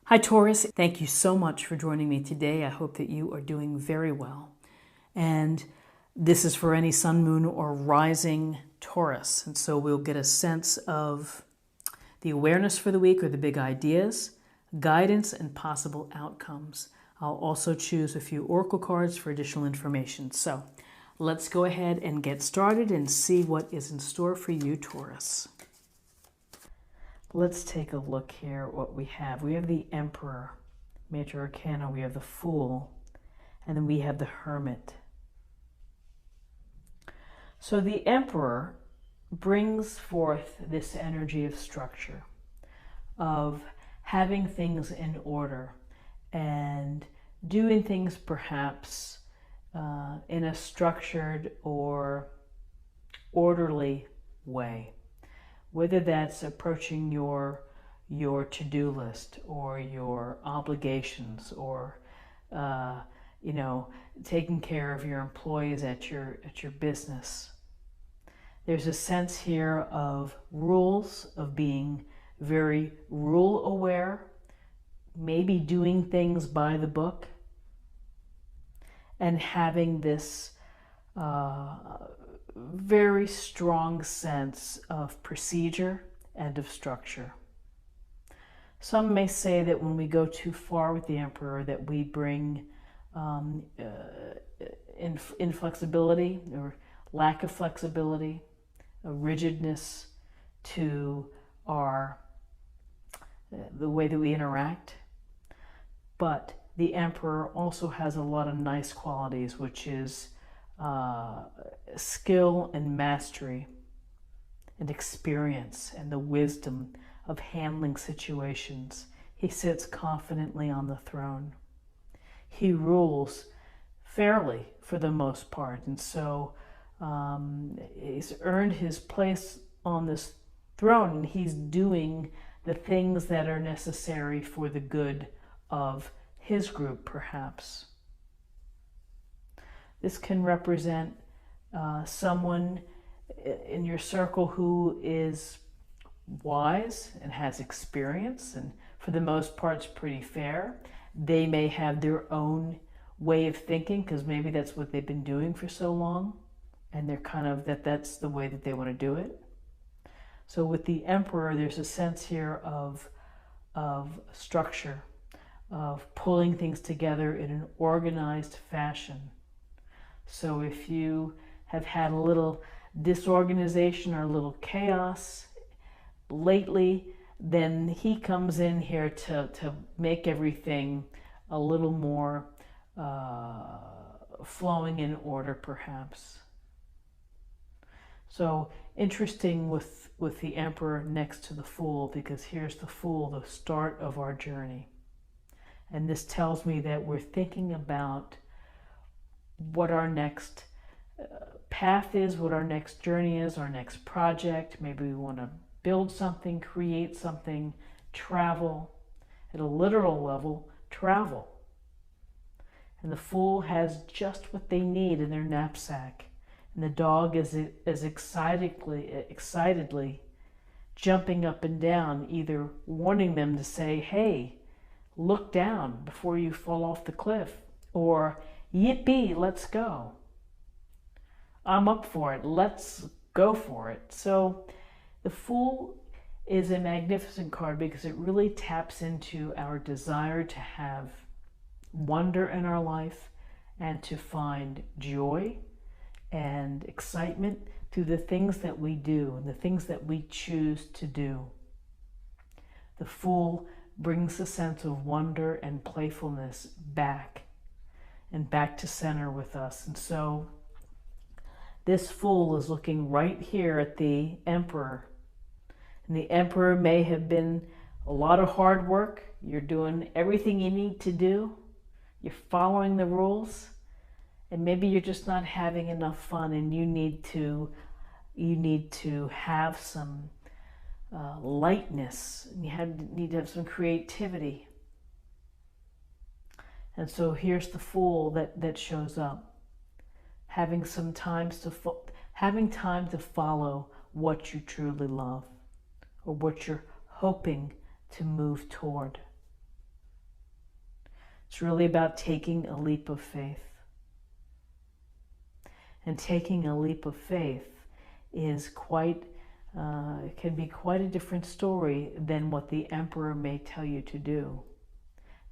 Hi Taurus, thank you so much for joining me today. I hope that you are doing very well. And this is for any sun, moon, or rising Taurus. And so we'll get a sense of the awareness for the week or the big ideas, guidance, and possible outcomes. I'll also choose a few oracle cards for additional information. So let's go ahead and get started and see what is in store for you, Taurus. Let's take a look here at what we have. We have the Emperor, Major Arcana. We have the Fool, and then we have the Hermit. So the Emperor brings forth this energy of structure, of having things in order and doing things perhaps in a structured or orderly way. Whether that's approaching your to-do list or your obligations or taking care of your employees at your business. There's a sense here of rules, of being very rule aware, maybe doing things by the book, and having this very strong sense of procedure and of structure. Some may say that when we go too far with the Emperor that we bring inflexibility or lack of flexibility, a rigidness to the way that we interact. But the Emperor also has a lot of nice qualities, which is skill and mastery and experience and the wisdom of handling situations. He sits confidently on the throne. He rules fairly for the most part, and so he's earned his place on this throne, and he's doing the things that are necessary for the good of his group, perhaps. This can represent someone in your circle who is wise and has experience, and for the most part is pretty fair. They may have their own way of thinking because maybe that's what they've been doing for so long, and they're kind of that's the way that they want to do it. So with the Emperor, there's a sense here of structure, of pulling things together in an organized fashion. So if you have had a little disorganization or a little chaos lately, then he comes in here to make everything a little more flowing in order, perhaps. So interesting with the Emperor next to the Fool, because here's the Fool, the start of our journey. And this tells me that we're thinking about what our next path is, what our next journey is, our next project. Maybe we want to build something, create something, travel. At a literal level, travel. And the Fool has just what they need in their knapsack. And the dog is excitedly jumping up and down, either warning them to say, hey, look down before you fall off the cliff, or yippee, let's go. I'm up for it. Let's go for it. So the Fool is a magnificent card because it really taps into our desire to have wonder in our life and to find joy and excitement through the things that we do and the things that we choose to do. The Fool brings a sense of wonder and playfulness back to center with us. And so this Fool is looking right here at the Emperor. And the Emperor may have been a lot of hard work. You're doing everything you need to do. You're following the rules. And maybe you're just not having enough fun, and you need to have some lightness. You need to have some creativity. And so here's the Fool that shows up, having time to follow what you truly love or what you're hoping to move toward. It's really about taking a leap of faith. And taking a leap of faith is it can be quite a different story than what the emperor may tell you to do.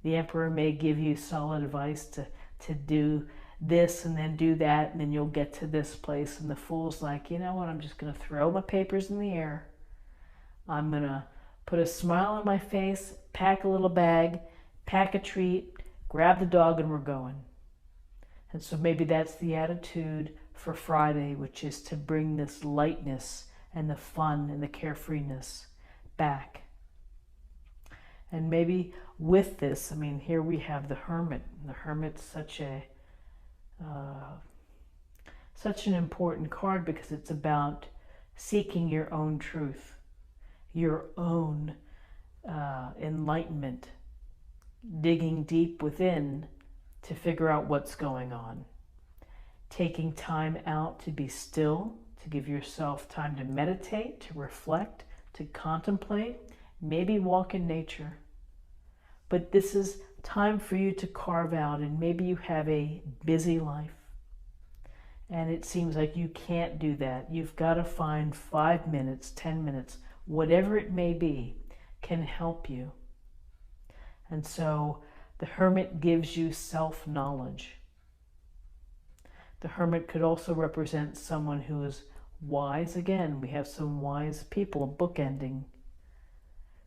The emperor may give you solid advice to do this and then do that, and then you'll get to this place. And the fool's like, you know what, I'm just going to throw my papers in the air. I'm going to put a smile on my face, pack a little bag, pack a treat, grab the dog, and we're going. And so maybe that's the attitude for Friday, which is to bring this lightness and the fun and the carefreeness back. And maybe with this, I mean, here we have the Hermit. The Hermit's such an important card because it's about seeking your own truth, your own enlightenment, digging deep within to figure out what's going on, taking time out to be still, to give yourself time to meditate, to reflect, to contemplate, maybe walk in nature. But this is time for you to carve out, and maybe you have a busy life and it seems like you can't do that. You've got to find 5 minutes, 10 minutes, whatever it may be, can help you. And so the Hermit gives you self-knowledge. The Hermit could also represent someone who is wise. Again, we have some wise people bookending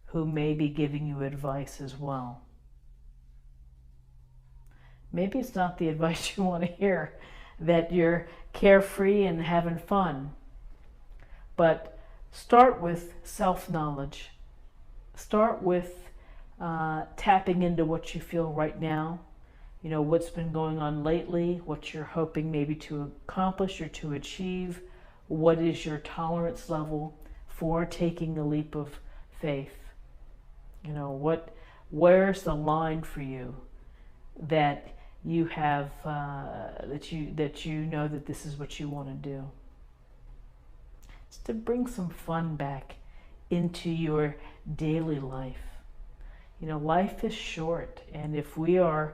who may be giving you advice as well. Maybe it's not the advice you want to hear, that you're carefree and having fun. But start with self-knowledge. Start with tapping into what you feel right now. You know, what's been going on lately, what you're hoping maybe to accomplish or to achieve. What is your tolerance level for taking a leap of faith? You know, where's the line for you that you have, that you know that this is what you want to do? It's to bring some fun back into your daily life. You know, life is short, and if we are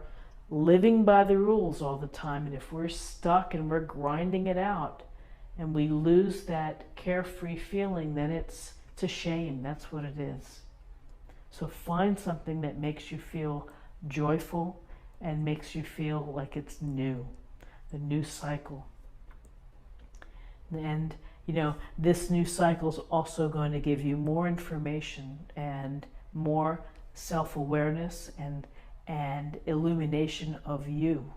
living by the rules all the time, and if we're stuck and we're grinding it out, and we lose that carefree feeling, then it's a shame. That's what it is. So find something that makes you feel joyful and makes you feel like it's new, the new cycle. And, you know, this new cycle is also going to give you more information and more self-awareness and illumination of you.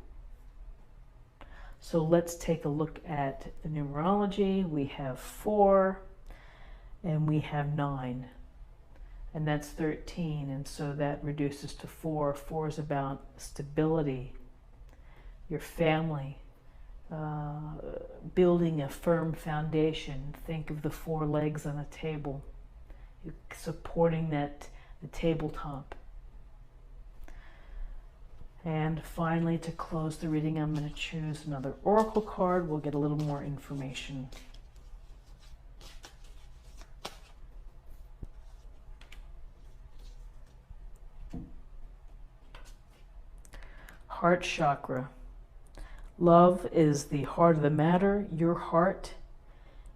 So let's take a look at the numerology. We have 4 and we have 9, and that's 13, and so that reduces to 4. 4 is about stability, your family, building a firm foundation. Think of the 4 legs on a table, you're supporting the tabletop. And finally, to close the reading, I'm going to choose another oracle card. We'll get a little more information. Heart chakra. Love is the heart of the matter. Your heart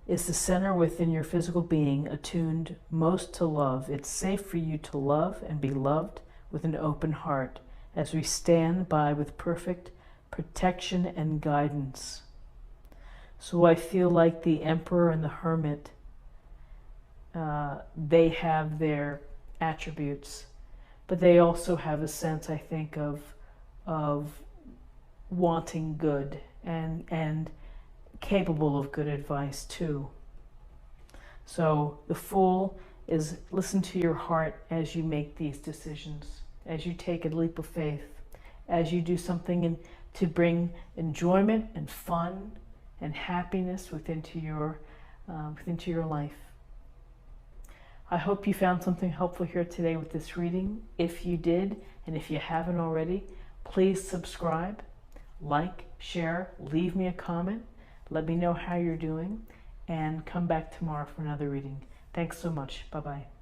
is the center within your physical being, attuned most to love. It's safe for you to love and be loved with an open heart, as we stand by with perfect protection and guidance. So I feel like the Emperor and the Hermit, they have their attributes, but they also have a sense, I think, of wanting good and capable of good advice too. So the Fool is, listen to your heart as you make these decisions, as you take a leap of faith, as you do something to bring enjoyment and fun and happiness into your life. I hope you found something helpful here today with this reading. If you did, and if you haven't already, please subscribe, like, share, leave me a comment, let me know how you're doing, and come back tomorrow for another reading. Thanks so much. Bye-bye.